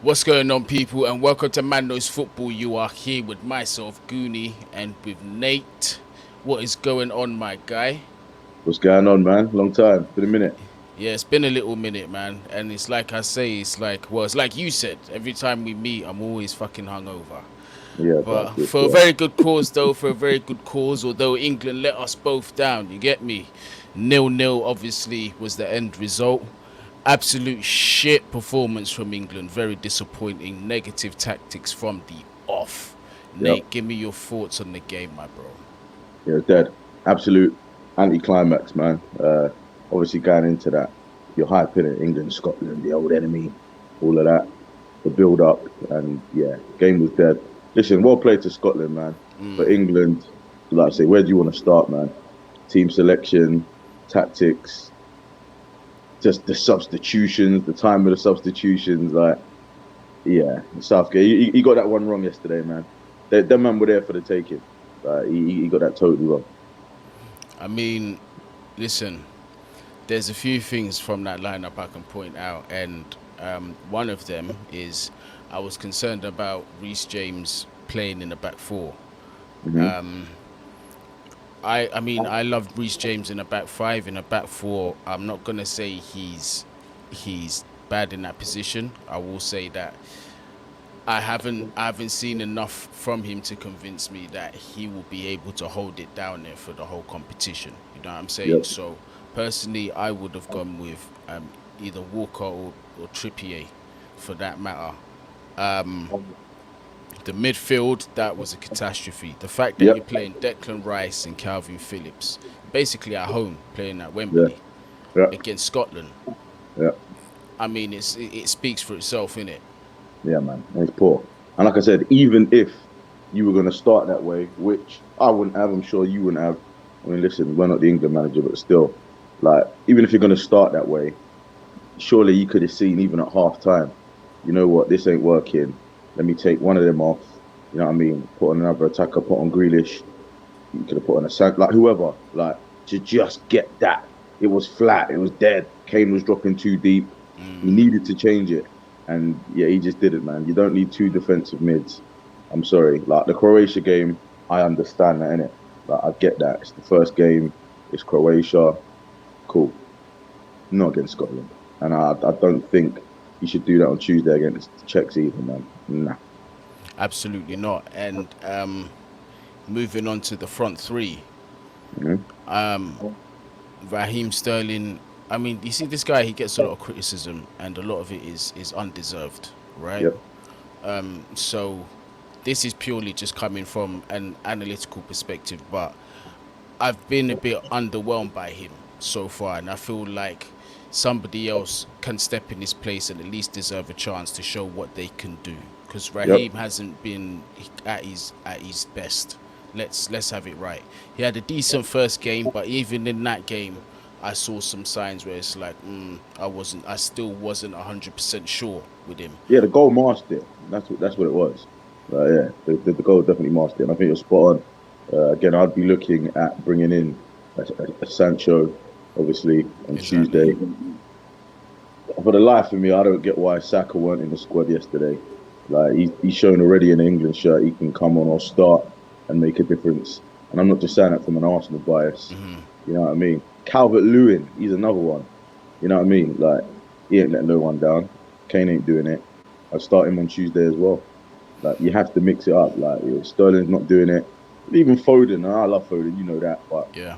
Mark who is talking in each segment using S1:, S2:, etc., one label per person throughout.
S1: What's going on, people, and welcome to Man Knows Football. You are here with myself, Guni, and with Nate. What is going on, my guy?
S2: What's going on, man? Long time. Been a minute.
S1: Yeah, it's been a little minute, man, and it's like I say, it's like you said. Every time we meet, I'm always fucking hungover.
S2: Yeah,
S1: But
S2: that's it.
S1: for a
S2: Yeah.
S1: very good cause, though, for a very good cause. Although England let us both down, you get me. 0-0 obviously was the end result. Absolute shit performance from England. Very disappointing. Negative tactics from the off.
S2: Yep.
S1: Nate, give me your thoughts on the game, my bro.
S2: Yeah, dead. Absolute anti-climax, man. Obviously going into that, you're hyping it, England, Scotland, the old enemy, all of that. The build up and yeah, game was dead. Listen, well played to Scotland, man. But England, like I say, where do you want to start, man? Team selection, tactics, just the substitutions, the time of the substitutions, like yeah, Southgate. He got that one wrong yesterday, man. Them man were there for the taking. He got that totally wrong.
S1: I mean, listen, there's a few things from that lineup I can point out, and one of them is I was concerned about Reece James playing in the back four.
S2: Hmm.
S1: I mean, I love Reece James in a back five. In a back four, I'm not gonna say he's bad in that position. I will say that I haven't seen enough from him to convince me that he will be able to hold it down there for the whole competition. You know what I'm saying?
S2: Yep.
S1: So personally, I would have gone with either Walker or Trippier, for that matter. The midfield, that was a catastrophe. The fact that
S2: Yep.
S1: you're playing Declan Rice and Calvin Phillips, basically at home, playing at
S2: Yeah.
S1: Wembley
S2: Yeah.
S1: against Scotland.
S2: Yeah.
S1: I mean, it speaks for itself, innit?
S2: Yeah, man. And it's poor. And like I said, even if you were going to start that way, which I wouldn't have, I'm sure you wouldn't have. I mean, listen, we're not the England manager, but still, like, even if you're going to start that way, surely you could have seen even at half time, you know what, this ain't working. Let me take one of them off. You know what I mean? Put on another attacker, put on Grealish. You could have put on a like whoever, like to just get that. It was flat. It was dead. Kane was dropping too deep. He needed to change it, and yeah, he just didn't, man. You don't need two defensive mids. I'm sorry. Like the Croatia game, I understand that, innit? Like I get that. It's the first game. It's Croatia. Cool. Not against Scotland, and I don't think you should do that on Tuesday against the Czechs either, man. Nah.
S1: Absolutely not. And moving on to the front three,
S2: Hmm.
S1: Raheem Sterling. I mean, you see, this guy, he gets a lot of criticism, and a lot of it is undeserved, right?
S2: Yep.
S1: So this is purely just coming from an analytical perspective, but I've been a bit underwhelmed by him so far, and I feel like somebody else can step in his place and at least deserve a chance to show what they can do. Because
S2: Yep.
S1: Raheem hasn't been at his best. Let's have it right. He had a decent first game, but even in that game, I saw some signs where it's like I still wasn't 100% sure with him.
S2: Yeah, the goal masked it. That's what it was. Yeah, the goal definitely masked it. And I think you're spot on. Again, I'd be looking at bringing in a Sancho, obviously, on
S1: Exactly.
S2: Tuesday. For the life of me, I don't get why Saka weren't in the squad yesterday. Like he's shown already in an England shirt, he can come on or start and make a difference. And I'm not just saying that from an Arsenal bias. You know what I mean? Calvert Lewin, he's another one. You know what I mean? Like he ain't letting no one down. Kane ain't doing it. I'll start him on Tuesday as well. Like you have to mix it up. Like Sterling's not doing it. Even Foden, I love Foden, you know that, but
S1: Yeah.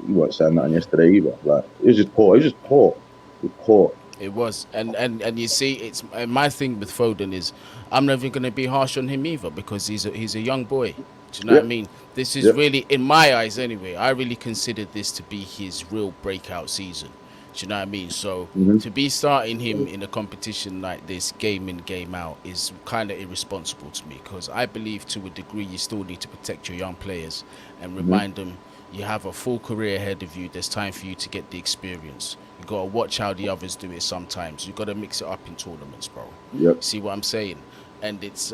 S2: you weren't saying nothing yesterday either. Like it was just poor. It was just poor. It was poor.
S1: It was, and you see, it's and my thing with Foden is, I'm never going to be harsh on him either because he's a young boy. Do you know what I
S2: Yep.
S1: mean? This is
S2: Yep.
S1: really, in my eyes anyway, I really consider this to be his real breakout season. Do you know what I mean? So
S2: Hmm.
S1: to be starting him in a competition like this, game in, game out, is kind of irresponsible to me because I believe to a degree you still need to protect your young players and
S2: Hmm.
S1: remind them you have a full career ahead of you. There's time for you to get the experience. You gotta watch how the others do it. Sometimes you gotta mix it up in tournaments, bro.
S2: Yep.
S1: See what I'm saying? And it's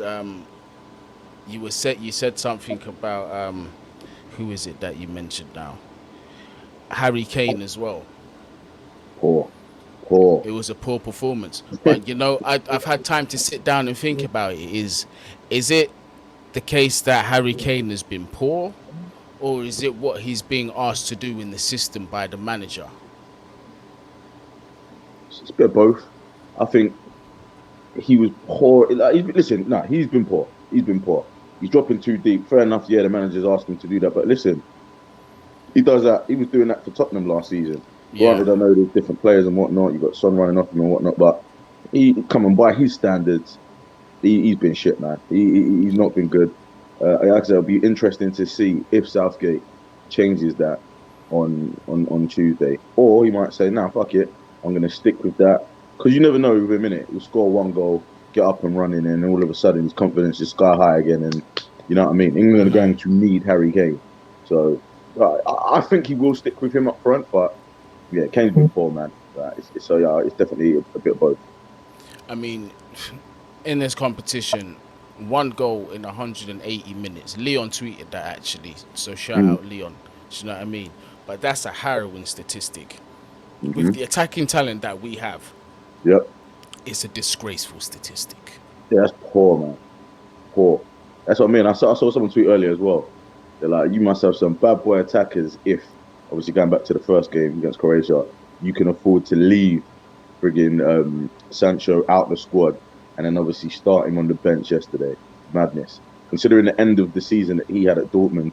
S1: you said something about who is it that you mentioned now? Harry Kane as well.
S2: Poor. Poor.
S1: It was a poor performance. But you know, I've had time to sit down and think about it. Is it the case that Harry Kane has been poor, or is it what he's being asked to do in the system by the manager?
S2: It's a bit of both. I think he was poor. Like, listen, nah, he's been poor. He's been poor. He's dropping too deep. Fair enough. Yeah, the manager's asked him to do that. But listen, he does that. He was doing that for Tottenham last season.
S1: Yeah,
S2: Granted, I know there's different players and whatnot. You got Son running off him and whatnot, but he coming by his standards. He's been shit, man. He's not been good. Like I said, it'll be interesting to see if Southgate changes that on Tuesday, or he might say, "Nah, fuck it, I'm gonna stick with that." Because you never know with him, innit? He'll score one goal, get up and running, and all of a sudden his confidence is sky high again, and you know what I mean. England are going to need Harry Kane, so I think he will stick with him up front. But yeah, Kane's been poor, man. So yeah, it's definitely a bit of both.
S1: I mean, in this competition, one goal in 180 minutes. Leon tweeted that actually, so shout out Leon. Do you know what I mean? But that's a harrowing statistic. With
S2: Mm-hmm.
S1: the attacking talent that we have,
S2: Yep.
S1: it's a disgraceful statistic.
S2: Yeah, that's poor, man. Poor. That's what I mean. I saw someone tweet earlier as well. They're like, you must have some bad boy attackers if, obviously going back to the first game against Croatia, you can afford to leave friggin' Sancho out the squad and then obviously start him on the bench yesterday. Madness. Considering the end of the season that he had at Dortmund,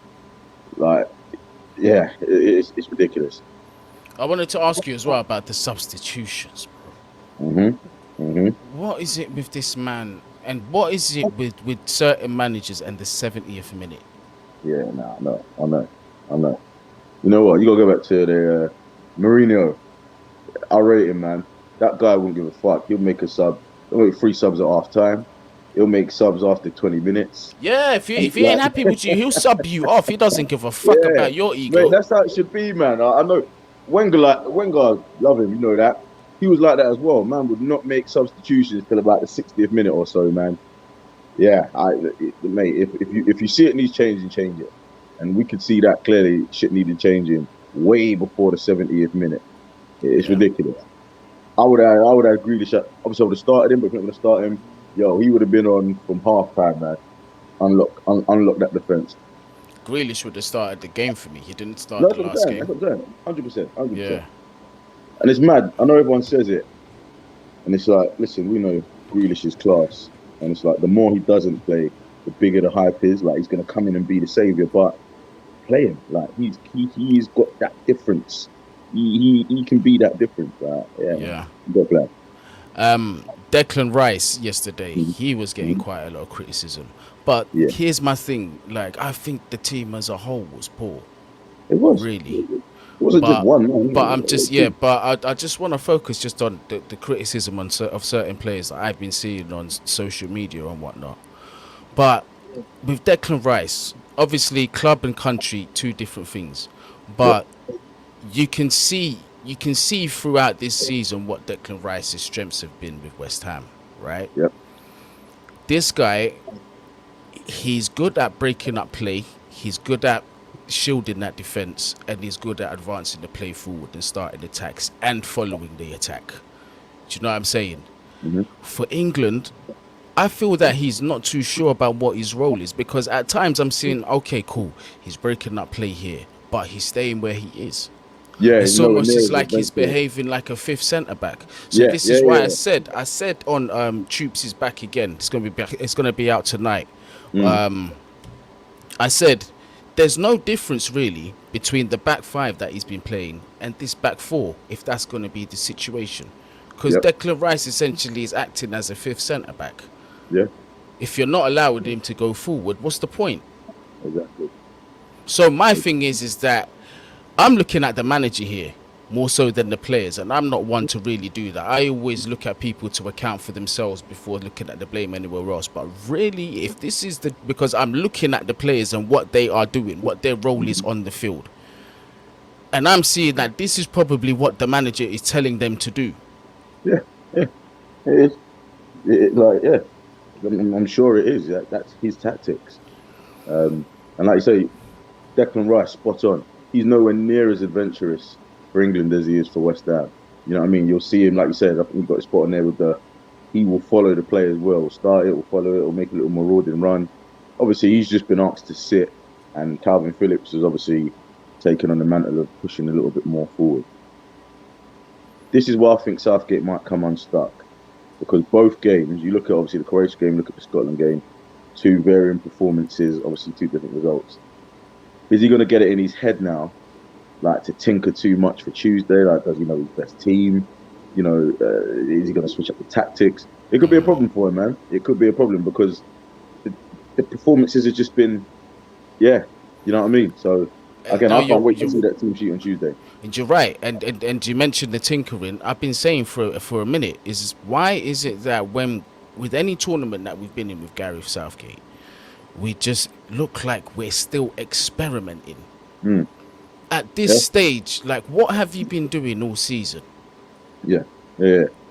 S2: like, yeah, it's ridiculous.
S1: I wanted to ask you as well about the substitutions, bro. What is it with this man, and what is it with certain managers and the 70th minute?
S2: Yeah, no, I know. You know what? You gotta go back to the Mourinho. I rate him, man. That guy won't give a fuck. He'll make a sub. He'll make 3 subs at half time. He'll make subs after 20 minutes.
S1: Yeah, if
S2: And
S1: he ain't happy with you, he'll sub you off. He doesn't give a fuck
S2: yeah,
S1: about your
S2: mate,
S1: ego.
S2: that's how it should be, man. I know Wenger, love him. You know that. He was like that as well. Man would not make substitutions till about the 60th minute or so, man. Yeah, mate. If you see it needs changing, change it. And we could see that clearly. Shit needed changing way before the 70th minute. It's
S1: Yeah.
S2: ridiculous. I would have Grealish. Obviously, I would have started him, but if I'm going to start him, yo, he would have been on from half time, man. Unlock that defense.
S1: Grealish would have started the game for me. He didn't start
S2: That's
S1: the
S2: what I'm
S1: last
S2: saying. That's
S1: game.
S2: what I'm saying. 100%. 100%.
S1: Yeah,
S2: And it's mad. I know everyone says it, and it's like, listen, we know Grealish is class, and it's like the more he doesn't play, the bigger the hype is. Like he's going to come in and be the savior, but play him. Like he's got that difference. He can be that difference. Yeah, man.
S1: yeah.
S2: You got to play.
S1: Declan Rice yesterday,
S2: Mhm.
S1: he was getting
S2: Mhm.
S1: quite a lot of criticism. But
S2: Yeah,
S1: here's my thing: like, I think the team as a whole was poor,
S2: it was.
S1: really.
S2: It wasn't just
S1: But
S2: one. Man.
S1: but I'm just yeah. But I just want to focus just on the criticism of certain players that I've been seeing on social media and whatnot. But with Declan Rice, obviously club and country, two different things.
S2: Yep.
S1: But you can see throughout this season what Declan Rice's strengths have been with West Ham, right?
S2: Yep.
S1: This guy, he's good at breaking up play. He's good at shielding that defense, and he's good at advancing the play forward and starting attacks and following the attack. Do you know what I'm saying?
S2: Mhm.
S1: For England, I feel that he's not too sure about what his role is, because at times I'm seeing, okay, cool, he's breaking up play here, but he's staying where he is.
S2: Yeah, he's
S1: It's
S2: nowhere
S1: almost
S2: near
S1: just
S2: as
S1: like he's
S2: adventurous.
S1: behaving like a fifth centre back. So
S2: Yeah,
S1: this
S2: yeah,
S1: is why
S2: yeah.
S1: I said on Troops is back again. It's gonna be out tonight.
S2: Mm.
S1: I said there's no difference really between the back five that he's been playing and this back four, if that's going to be the situation. Because
S2: Yep.
S1: Declan Rice essentially is acting as a fifth centre back.
S2: Yeah,
S1: If you're not allowing him to go forward, what's the point?
S2: exactly.
S1: So my thing is that I'm looking at the manager here more so than the players, and I'm not one to really do that. I always look at people to account for themselves before looking at the blame anywhere else. But really, if this is because I'm looking at the players and what they are doing, what their role is on the field, and I'm seeing that this is probably what the manager is telling them to do.
S2: Yeah, yeah. It is. Like, yeah, I'm sure it is. That's his tactics. And like you say, Declan Rice, spot on. He's nowhere near as adventurous for England as he is for West Ham. You know what I mean? You'll see him, like you said, I think we've got a spot on there with he will follow the players well. Start it, will follow it, will make a little marauding run. Obviously, he's just been asked to sit, and Calvin Phillips has obviously taken on the mantle of pushing a little bit more forward. This is why I think Southgate might come unstuck, because both games, you look at obviously the Croatia game, look at the Scotland game, two varying performances, obviously two different results. Is he going to get it in his head now, like to tinker too much for Tuesday? Like, does he know his best team? You know, is he going to switch up the tactics? It could be a problem for him, man. It could be a problem because the performances have just been, yeah, you know what I mean? So, again, I can't wait to see that team sheet on Tuesday.
S1: And you're right, and you mentioned the tinkering. I've been saying for a minute, is why is it that when with any tournament that we've been in with Gareth Southgate, we just look like we're still experimenting. At this stage, like, what have you been doing all season?
S2: Yeah.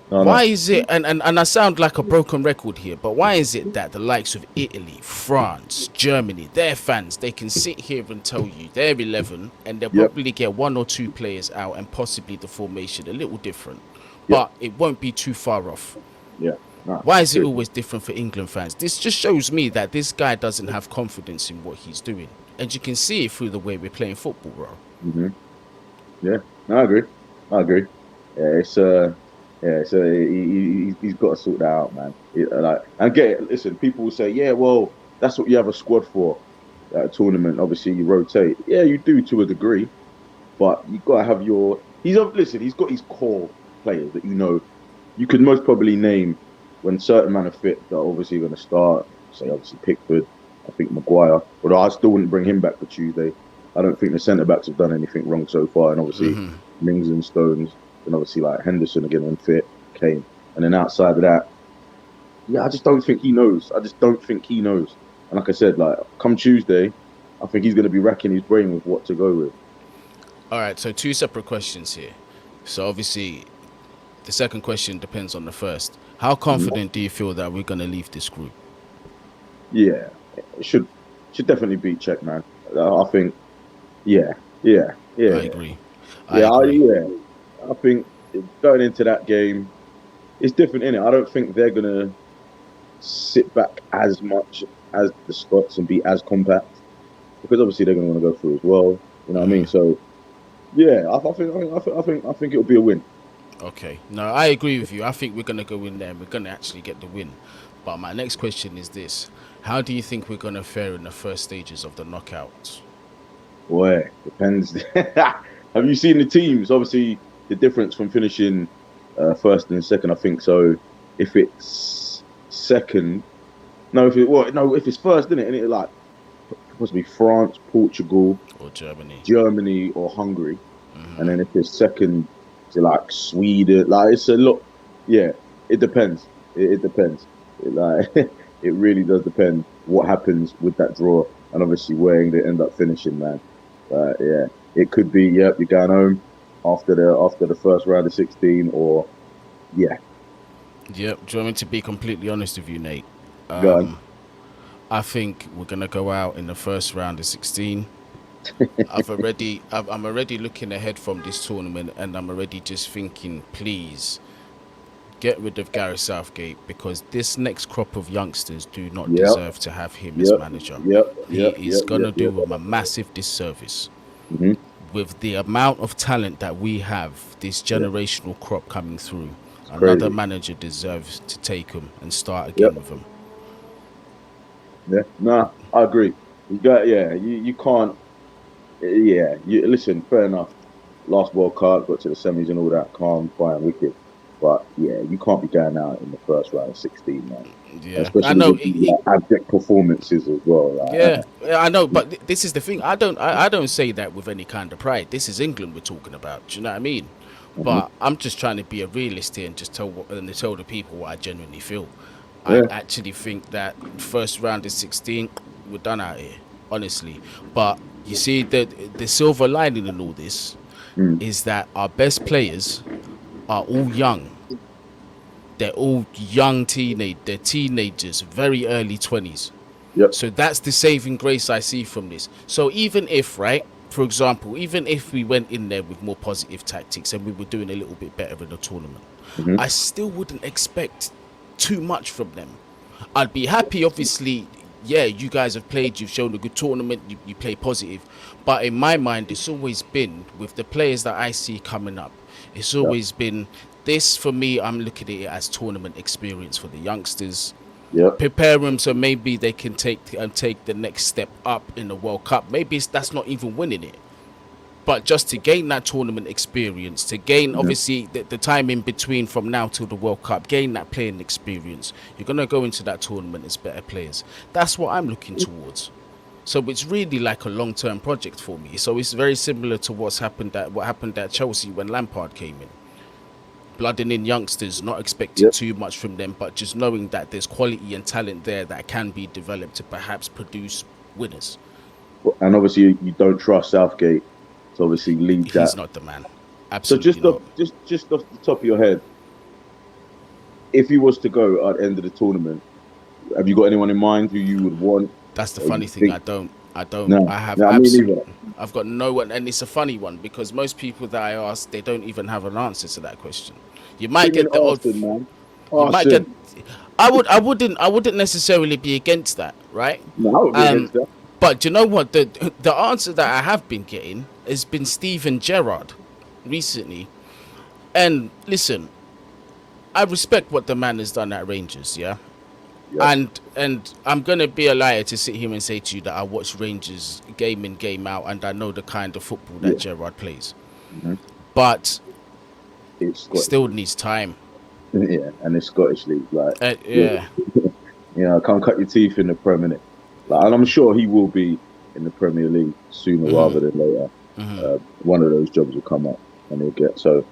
S1: Why is it, and I sound like a broken record here, but why is it that the likes of Italy, France, Germany, their fans, they can sit here and tell you they're 11 and they'll probably get one or two players out and possibly the formation a little different, but it won't be too far off. Why is it always different for England fans? This just shows me that this guy doesn't have confidence in what he's doing, and you can see it through the way we're playing football, bro.
S2: Yeah, no, I agree. Yeah, so he's got to sort that out, man. And get it. Listen, people will say, yeah, well, that's what you have a squad for. At a tournament, obviously, you rotate. Yeah, you do to a degree, but you got to have your. He's got his core players that you could most probably name when certain men are fit that are obviously going to start. Say, obviously, Pickford. I think Maguire. Although I still wouldn't bring him back for Tuesday. I don't think the centre backs have done anything wrong so far, and obviously Mings and Stones. And obviously, like Henderson again when fit, Kane. And then outside of that, yeah, I just don't think he knows. And like I said, like come Tuesday, I think he's going to be racking his brain with what to go with.
S1: All right, so two separate questions here. So obviously, the second question depends on the first. How confident do you feel that we're going to leave this group?
S2: Yeah, it should definitely beat Czech, man. I think, yeah.
S1: I agree.
S2: I think going into that game, it's different, innit? I don't think they're going to sit back as much as the Scots and be as compact, because obviously they're going to want to go through as well. You know what I mean? So, yeah, I think it'll be a win.
S1: Okay. No, I agree with you. I think we're going to go in there and we're going to actually get the win. But my next question is this. How do you think we're going to fare in the first stages of the knockouts?
S2: Boy, depends. Have you seen the teams? Obviously, the difference from finishing first and second, I think so. If it's second, if it's first, isn't it? And it like possibly France, Portugal,
S1: or
S2: Germany or Hungary, and then if it's second, it's like Sweden. Like it's a lot. Yeah, it depends. It depends. It really does depend what happens with that draw, and obviously where they end up finishing, man. Yeah, it could be. Yep, you're going home after the first round of 16, or yeah.
S1: Yep. Do you want me to be completely honest with you, Nate?
S2: Go on.
S1: I think we're gonna go out in the first round of 16. I'm already looking ahead from this tournament, and I'm already just thinking, please get rid of Gareth Southgate, because this next crop of youngsters do not deserve to have him as manager. He is gonna do them a massive disservice. With the amount of talent that we have, this generational crop coming through, another manager deserves to take him and start again with him.
S2: Yeah, no, I agree. You can't. Yeah, listen, fair enough. Last World Cup, got to the semis and all that, calm, fine, wicked. But yeah, you can't be going out in the first round of 16, man.
S1: Yeah,
S2: especially
S1: I know.
S2: With abject performances as well. Like,
S1: yeah, I know. But this is the thing. I don't say that with any kind of pride. This is England we're talking about. Do you know what I mean? But I'm just trying to be a realist here and just tell the people what I genuinely feel. I actually think that first round of 16, we're done out here, honestly. But you see, the silver lining in all this is that our best players are all young. They're all young they're teenagers, very early 20s.
S2: Yep.
S1: So that's the saving grace I see from this. So even if, right, for example, even if we went in there with more positive tactics and we were doing a little bit better in the tournament,
S2: Hmm.
S1: I still wouldn't expect too much from them. I'd be happy, obviously. Yeah, you guys have played, you've shown a good tournament, you play positive. But in my mind, it's always been with the players that I see coming up, it's
S2: Yeah,
S1: always been this for me. I'm looking at it as tournament experience for the youngsters.
S2: yeah,
S1: Prepare them so maybe they can take the next step up in the World Cup. Maybe that's not even winning it, but just to gain that tournament experience, to gain
S2: yeah.
S1: obviously the time in between from now till the World Cup, gain that playing experience. You're gonna go into that tournament as better players. That's what I'm looking towards. So it's really like a long-term project for me. So it's very similar to what happened at Chelsea when Lampard came in, blooding in youngsters, not expecting
S2: Yep.
S1: too much from them, but just knowing that there's quality and talent there that can be developed to perhaps produce winners.
S2: And obviously, you don't trust Southgate to obviously lead
S1: He's
S2: that.
S1: not the man.
S2: So
S1: Absolutely not.
S2: just off the top of your head, if he was to go at the end of the tournament, have you got anyone in mind who you would want?
S1: That's the
S2: Or you
S1: funny thing.
S2: think,
S1: I don't.
S2: no,
S1: I have
S2: no, me neither.
S1: absolutely. I've got no one, and it's a funny one because most people that I ask, they don't even have an answer to that question. You might
S2: Bring in
S1: get the odd.
S2: Arsenal, man.
S1: You might get.
S2: Arsenal.
S1: I wouldn't necessarily be against that, right?
S2: No, I would be
S1: Um,
S2: against that.
S1: but you know what? The answer that I have been getting has been Steven Gerrard recently. And listen, I respect what the man has done at Rangers, yeah.
S2: Yep.
S1: And I'm gonna be a liar to sit here and say to you that I watch Rangers game in game out and I know the kind of football that
S2: Yeah.
S1: Gerrard plays,
S2: Hmm.
S1: but
S2: It's Scottish.
S1: still needs time.
S2: Yeah, and it's Scottish league. Like, yeah,
S1: Yeah,
S2: can't cut your teeth in the Premier League. Like, and I'm sure he will be in the Premier League sooner
S1: hmm
S2: rather than later.
S1: hmm
S2: One of those jobs will come up and he'll get. So,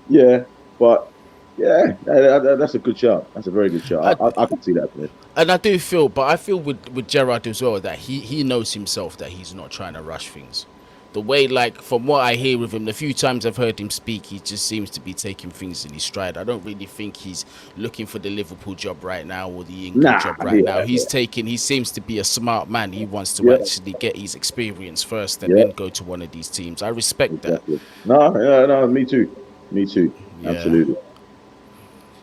S2: yeah, but yeah, that's a good shout. That's a very good shout. I can see that happening.
S1: and I do feel, but I feel with Gerrard as well that he knows himself that he's not trying to rush things. The way, like, from what I hear with him, the few times I've heard him speak, he just seems to be taking things in his stride. I don't really think he's looking for the Liverpool job right now or the England
S2: Nah,
S1: job right now.
S2: yeah,
S1: He seems to be a smart man. He wants to
S2: yeah,
S1: actually get his experience first and
S2: yeah,
S1: then go to one of these teams. I respect that.
S2: exactly. No, yeah, no, me too,
S1: Yeah.
S2: absolutely.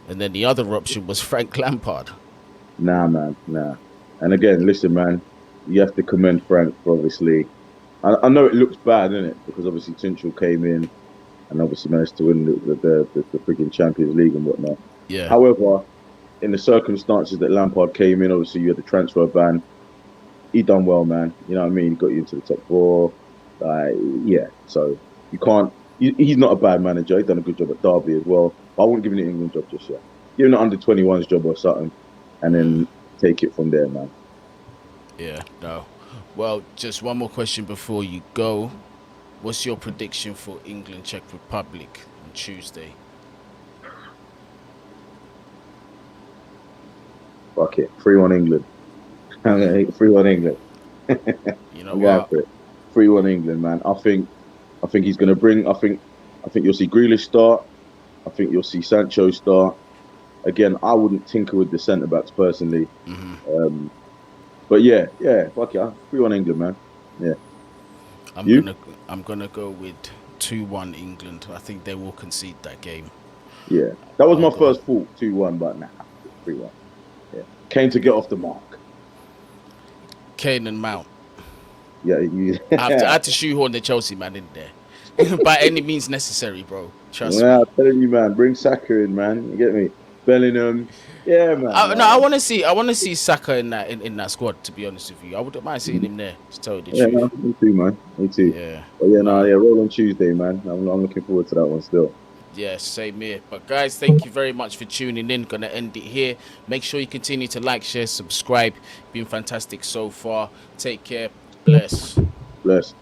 S1: And then the other option was Frank Lampard.
S2: Nah, man, nah. And again, listen, man, you have to commend Frank for obviously. I know it looks bad, isn't it? Because obviously Tuchel came in and obviously managed to win the freaking Champions League and whatnot.
S1: Yeah.
S2: However, in the circumstances that Lampard came in, obviously you had the transfer ban. He done well, man. You know what I mean? He got you into the top four. Yeah. So you can't. He's not a bad manager. He's done a good job at Derby as well. But I wouldn't give him the England job just yet. Give him the under 21s job or something, and then take it from there, man.
S1: Yeah. No. Well, just one more question before you go. What's your prediction for England Czech Republic on Tuesday?
S2: Fuck it. 3-1 England. I'm gonna hit 3-1 England.
S1: You know
S2: I'm going
S1: what?
S2: for it. 3-1 England, man. I think he's gonna bring. I think you'll see Grealish start. I think you'll see Sancho start. Again, I wouldn't tinker with the centre backs personally.
S1: hmm
S2: But yeah, fuck yeah, 3-1 England, man. Yeah,
S1: I'm
S2: you?
S1: I'm gonna go with 2-1 England. I think they will concede that game.
S2: Yeah, that was
S1: I'll
S2: my
S1: go
S2: first thought, 2-1, but nah, 3-1. Yeah, Kane to get off the mark.
S1: Kane and Mount.
S2: Yeah, you.
S1: I had to shoehorn the Chelsea man in there by any means necessary, bro. Trust
S2: Yeah,
S1: me.
S2: I'm telling you, man. Bring Saka in, man. You get me? Bellingham. Yeah, man.
S1: No, I want to see Saka in that squad. To be honest with you, I wouldn't mind seeing him there. To tell you the
S2: Yeah,
S1: truth.
S2: no, me too, man. Me too.
S1: Yeah.
S2: But yeah, no,
S1: No.
S2: yeah, roll on Tuesday, man. I'm looking forward to that one still.
S1: Yeah, same here. But guys, thank you very much for tuning in. Gonna end it here. Make sure you continue to like, share, subscribe. Been fantastic so far. Take care. Bless.
S2: Bless.